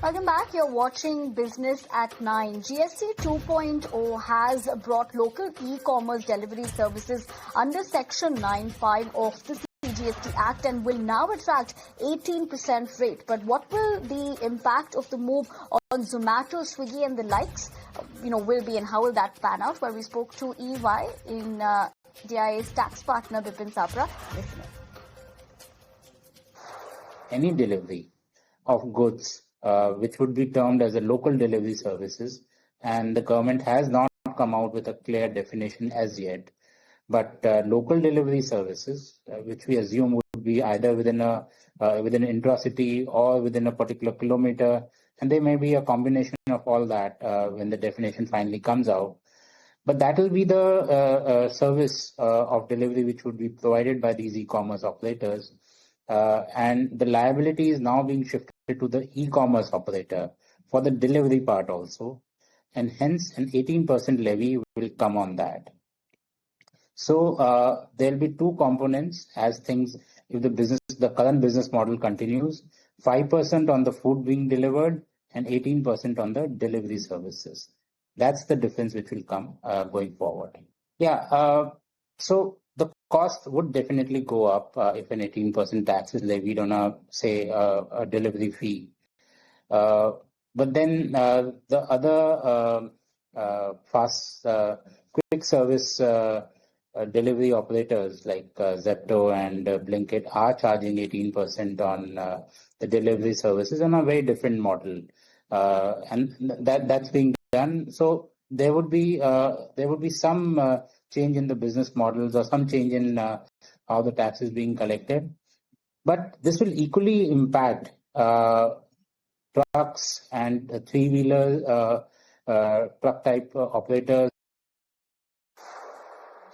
Welcome back. You're watching Business at 9. GST 2.0 has brought local e-commerce delivery services under Section 9(5) of the GST Act and will now attract 18% rate. But what will the impact of the move on Zomato, Swiggy and the likes, will be, and how will that pan out? Well, we spoke to EY in DIA's tax partner Bipin Sapra. Listen. Any delivery of goods which would be termed as a local delivery services, and the government has not come out with a clear definition as yet. But local delivery services, which we assume would be either within an intracity or within a particular kilometer, and there may be a combination of all that when the definition finally comes out. But that will be the service of delivery which would be provided by these e-commerce operators. And the liability is now being shifted to the e-commerce operator for the delivery part also. And hence an 18% levy will come on that. So there will be two components as things, if the current business model continues, 5% on the food being delivered and 18% on the delivery services. That's the difference which will come going forward. So the cost would definitely go up if an 18% tax is levied on a delivery fee. But then the other quick service delivery operators like Zepto and Blinkit are charging 18% on the delivery services on a very different model, and that's being done. So there would be some change in the business models or some change in how the tax is being collected, but this will equally impact trucks and three-wheeler truck type operators.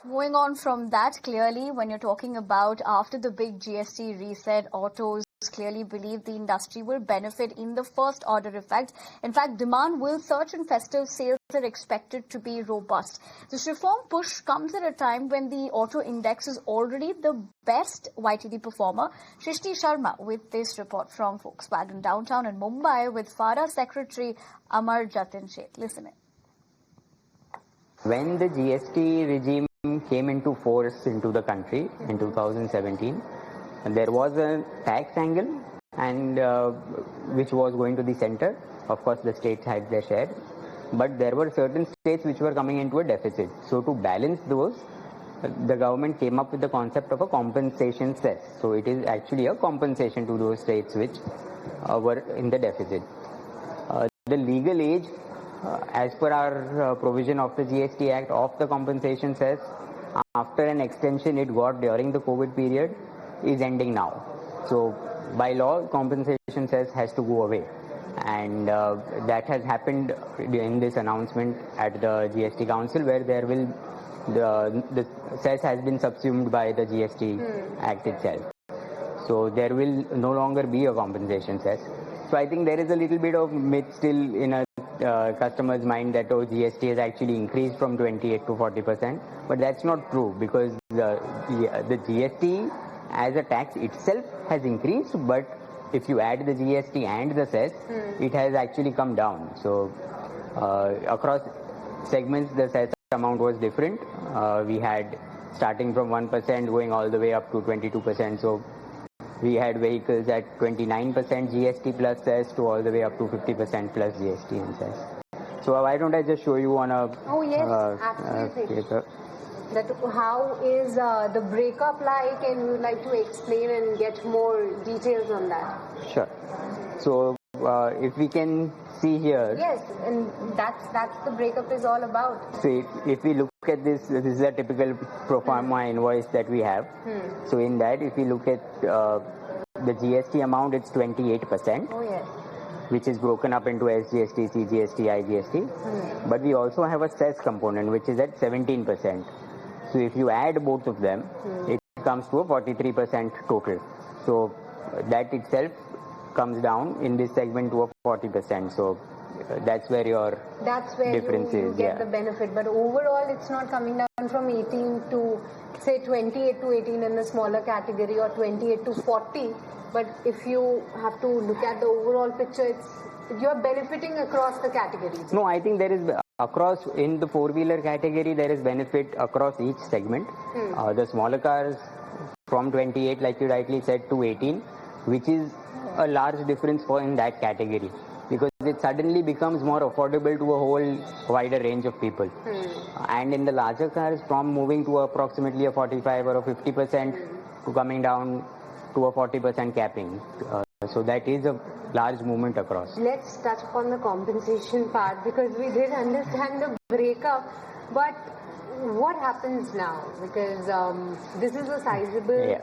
Moving on from that, clearly, when you're talking about after the big GST reset, autos clearly believe the industry will benefit in the first order effect. In fact, demand will surge and festive sales are expected to be robust. This reform push comes at a time when the auto index is already the best YTD performer. Shrishti Sharma with this report from Volkswagen Downtown in Mumbai with FADA Secretary Amar Jatin Sheth. Listen in. When the GST regime came into force into the country in 2017, there was a tax angle and which was going to the center. Of course, the states had their share, but there were certain states which were coming into a deficit. So to balance those, the government came up with the concept of a compensation cess. So it is actually a compensation to those states which were in the deficit. The legal age, as per our provision of the GST Act of the compensation cess, after an extension it got during the COVID period, is ending now. So by law, compensation cess has to go away. And that has happened in this announcement at the GST Council, where there will the cess has been subsumed by the GST Act itself. So there will no longer be a compensation cess. So I think there is a little bit of myth still in a customer's mind that GST has actually increased from 28 to 40%, but that's not true, because the GST as a tax itself has increased, but if you add the GST and the cess, it has actually come down. So across segments, the cess amount was different. We had starting from 1% going all the way up to 22%. So we had vehicles at 29% GST plus cess to all the way up to 50% plus GST and cess. So why don't I just show you on a absolutely. Paper. That how is the breakup like, and would like to explain and get more details on that? Sure. So if we can see here. Yes, and that's the breakup is all about. So if we look at this is a typical pro forma invoice that we have. So in that, if we look at the GST amount, it's 28%. Oh yes. Which is broken up into SGST, CGST, IGST. But we also have a cess component, which is at 17%. So if you add both of them, it comes to a 43% total. So that itself comes down in this segment to a 40%. So that's where your difference you is. Get the benefit. But overall, it's not coming down from 18 to say 28 to 18 in the smaller category, or 28 to 40. But if you have to look at the overall picture, You're benefiting across the categories? No, I think there is across in the four-wheeler category there is benefit across each segment. The smaller cars from 28, like you rightly said, to 18, which is a large difference for in that category, because it suddenly becomes more affordable to a whole wider range of people. And in the larger cars, from moving to approximately a 45 or a 50% to coming down to a 40% capping. So that is a large movement across. Let's touch upon the compensation part, because we did understand the breakup, but what happens now? Because this is a sizable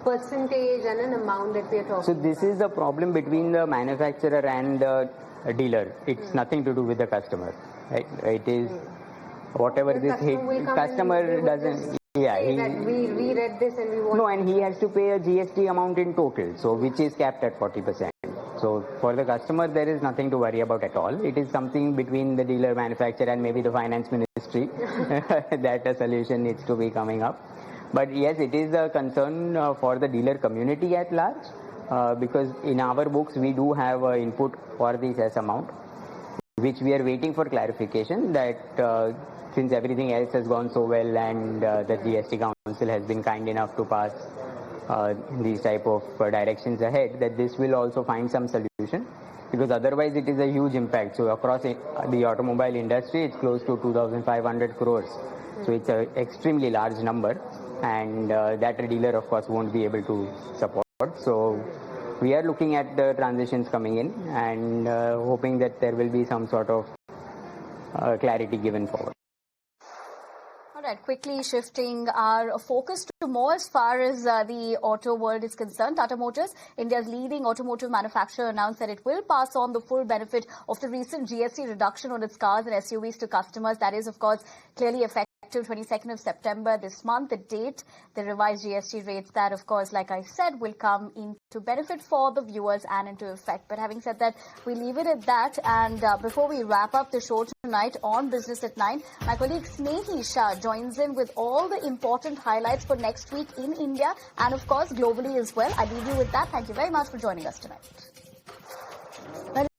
percentage and an amount that we are talking about. So this is the problem between the manufacturer and the dealer. It's nothing to do with the customer, right? It is whatever this customer doesn't. Yeah, we read this and we want. No, and he has to pay a GST amount in total, so which is capped at 40%. So for the customer, there is nothing to worry about at all. It is something between the dealer, manufacturer, and maybe the finance ministry that a solution needs to be coming up. But yes, it is a concern for the dealer community at large, because in our books we do have input for the cess amount, which we are waiting for clarification that since everything else has gone so well and the GST Council has been kind enough to pass these type of directions ahead, that this will also find some solution, because otherwise it is a huge impact. So across the automobile industry, it's close to 2,500 crores. So it's an extremely large number, and that a dealer of course won't be able to support. So we are looking at the transitions coming in and hoping that there will be some sort of clarity given forward. Alright, quickly shifting our focus to more as far as the auto world is concerned. Tata Motors, India's leading automotive manufacturer, announced that it will pass on the full benefit of the recent GST reduction on its cars and SUVs to customers. That is, of course, clearly effective 22nd of September this month, the date, the revised GST rates that, of course, like I said, will come into benefit for the viewers and into effect. But having said that, we leave it at that. And before we wrap up the show tonight on Business at 9, my colleague Snehi Shah joins in with all the important highlights for next week in India and, of course, globally as well. I leave you with that. Thank you very much for joining us tonight.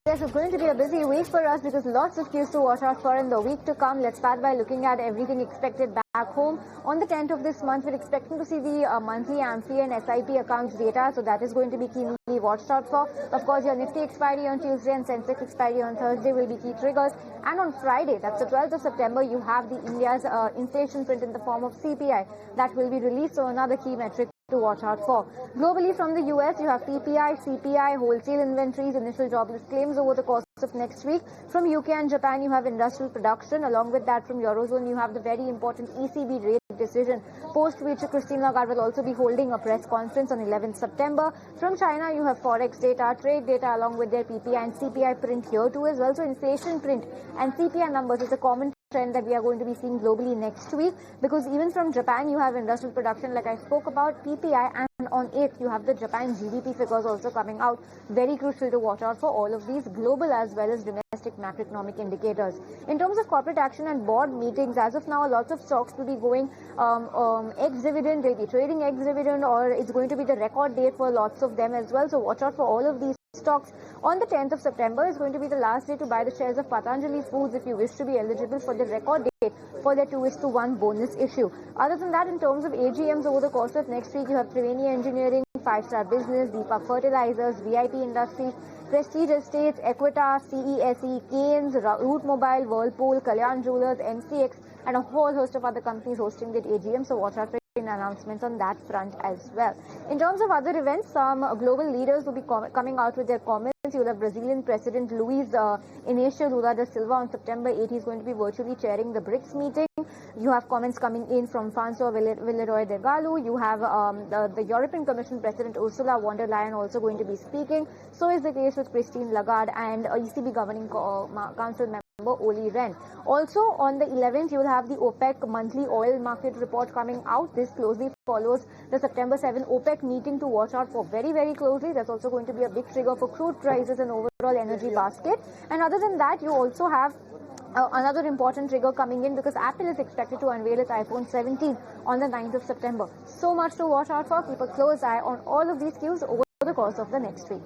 Yes, it's going to be a busy week for us because lots of cues to watch out for in the week to come. Let's start by looking at everything expected back home. On the 10th of this month, we're expecting to see the monthly AMFI and SIP accounts data, so that is going to be keenly watched out for. Of course, your Nifty expiry on Tuesday and Sensex expiry on Thursday will be key triggers. And on Friday, that's the 12th of September, you have the India's inflation print in the form of CPI that will be released, so another key metric to watch out for. Globally, from the US, you have PPI, CPI, wholesale inventories, initial jobless claims over the course of next week. From UK and Japan, you have industrial production. Along with that, from Eurozone, you have the very important ECB rate decision, post which Christine Lagarde will also be holding a press conference on 11th September. From China, you have forex data, trade data, along with their PPI and CPI print here too as well. So inflation print and CPI numbers is a common trend that we are going to be seeing globally next week, because even from Japan you have industrial production like I spoke about, PPI, and on 8th you have the Japan GDP figures also coming out. Very crucial to watch out for all of these global as well as domestic macroeconomic indicators. In terms of corporate action and board meetings, as of now lots of stocks will be going ex-dividend, they'll be trading ex-dividend, or it's going to be the record date for lots of them as well. So watch out for all of these stocks. On the 10th of September is going to be the last day to buy the shares of Patanjali Foods if you wish to be eligible for the record date for their 2:1 bonus issue. Other than that, in terms of AGMs over the course of next week, you have Triveni Engineering, 5-Star Business, Deepak Fertilizers, VIP Industries, Prestige Estates, Equita, CESE, Keynes, Root Mobile, Whirlpool, Kalyan Jewelers, MCX, and a whole host of other companies hosting that AGM. So watch out for announcements on that front as well. In terms of other events, some global leaders will be coming out with their comments. You will have Brazilian President Luiz Inácio Lula da Silva on September 8. He is going to be virtually chairing the BRICS meeting. You have comments coming in from François Villeroy de Gallo. You have the European Commission President Ursula von der Leyen also going to be speaking. So is the case with Christine Lagarde and ECB Governing Council member Oli Rehn. Also on the 11th, you will have the OPEC monthly oil market report coming out. This closely follows the September 7 OPEC meeting to watch out for very, very closely. That's also going to be a big trigger for crude prices and overall energy basket. And other than that, you also have another important trigger coming in, because Apple is expected to unveil its iPhone 17 on the 9th of September. So much to watch out for. Keep a close eye on all of these cues over the course of the next week.